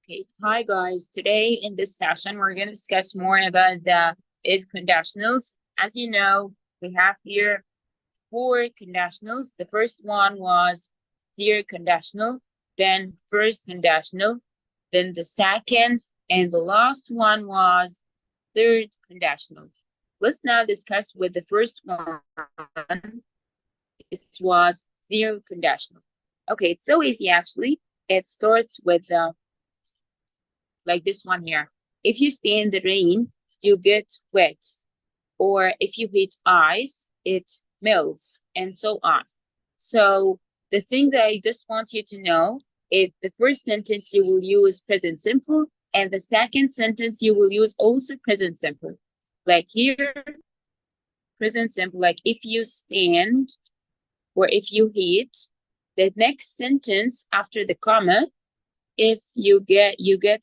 Okay, hi guys. Today in this session, we're going to discuss more about the if conditionals. As you know, we have here four conditionals. The first one was zero conditional, then first conditional, then the second, and the last one was third conditional. Let's now discuss with the first one. It was zero conditional. Okay, it's so easy actually. It starts with like this one here. If you stay in the rain, you get wet. Or if you hit ice, it melts, and so on. So the thing that I just want you to know is the first sentence you will use present simple, and the second sentence you will use also present simple. Like here, present simple, like if you stand or if you hit, the next sentence after the comma, if you get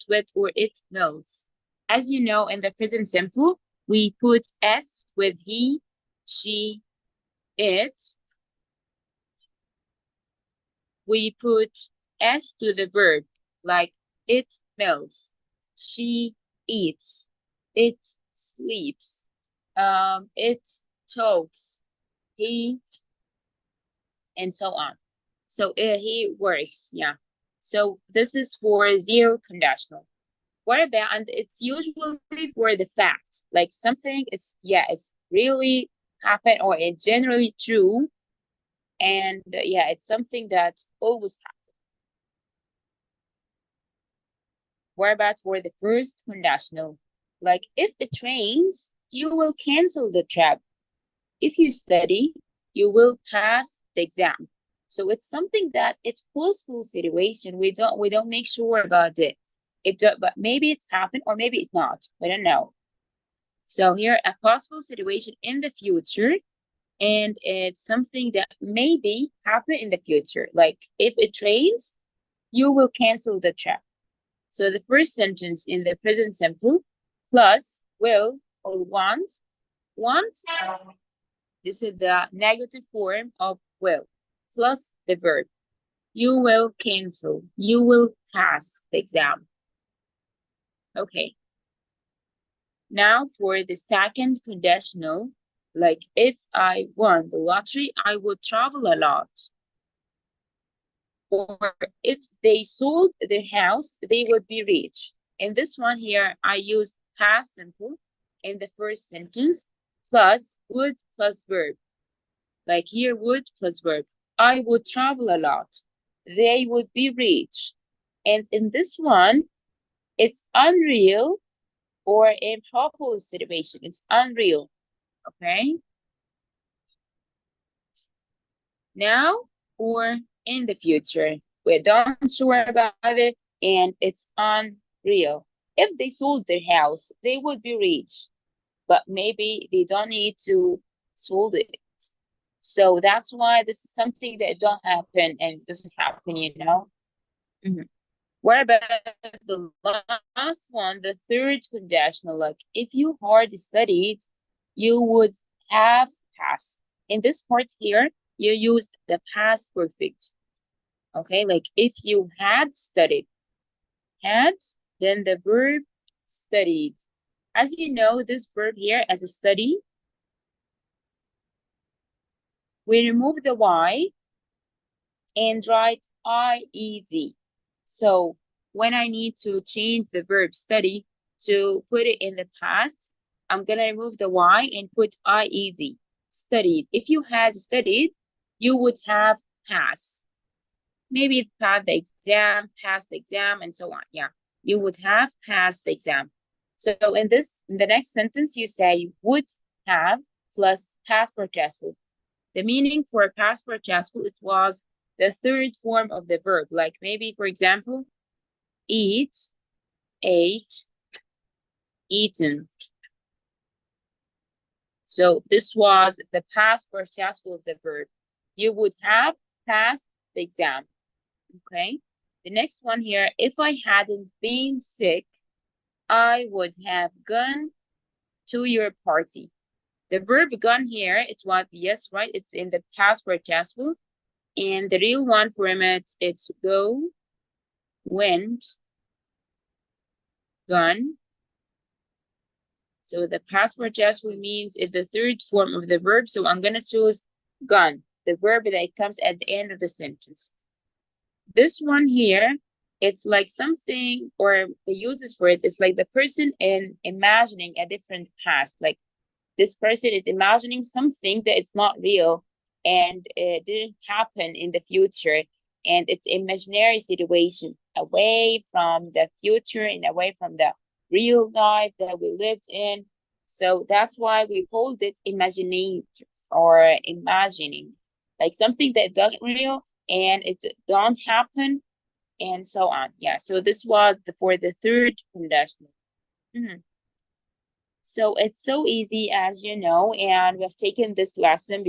wet or it melts. As you know, in the present simple, we put S with he, she, it. We put S to the verb, like it melts, she eats, it sleeps, it talks, he, and so on. So he works, yeah. So this is for zero conditional. What about, and it's usually for the fact, like something is, yeah, it's really happened or it's generally true. And yeah, it's something that always happens. What about for the first conditional? Like if it rains, you will cancel the trip. If you study, you will pass the exam. So it's something that it's possible situation. We don't make sure about it. But maybe it's happened or maybe it's not. We don't know. So here a possible situation in the future, and it's something that maybe happen in the future. Like if it rains, you will cancel the trip. So the first sentence in the present simple plus will or want. This is the negative form of will plus the verb. You will cancel. You will pass the exam. Okay. Now for the second conditional, like if I won the lottery, I would travel a lot. Or if they sold their house, they would be rich. In this one here, I used past simple in the first sentence plus would plus verb. Like here, would plus verb. I would travel a lot. They would be rich. And in this one, it's unreal or improbable situation. It's unreal. Okay. Now or in the future. We're not sure about it and it's unreal. If they sold their house, they would be rich. But maybe they don't need to sold it. So that's why this is something that don't happen and doesn't happen, you know. What about the last one, the third conditional? Like if you hard studied, you would have passed. In this part here, you use the past perfect. Okay, like if you had studied, had, then the verb studied. As you know, this verb here as a study, we remove the Y and write IED. So when I need to change the verb study to put it in the past, I'm going to remove the Y and put IED, studied. If you had studied, you would have passed. Maybe it's passed the exam, and so on. Yeah, you would have passed the exam. So in the next sentence, you say would have plus past participle. The meaning for past participle, it was the third form of the verb. Like maybe, for example, eat, ate, eaten. So this was the past participle of the verb. You would have passed the exam. Okay. The next one here, if I hadn't been sick, I would have gone to your party. The verb gone here, it's what, yes, right? It's in the past participle. And the real one from it, it's go, went, gone. So the past participle means it's the third form of the verb. So I'm gonna choose gone, the verb that comes at the end of the sentence. This one here, it's like something, or the uses for it, it's like the person in imagining a different past. Like this person is imagining something that it's not real and it didn't happen in the future. And it's imaginary situation away from the future and away from the real life that we lived in. So that's why we called it imaginate or imagining, like something that doesn't real and it don't happen and so on. Yeah, so this was for the third conditional. So it's so easy, as you know, and we've taken this lesson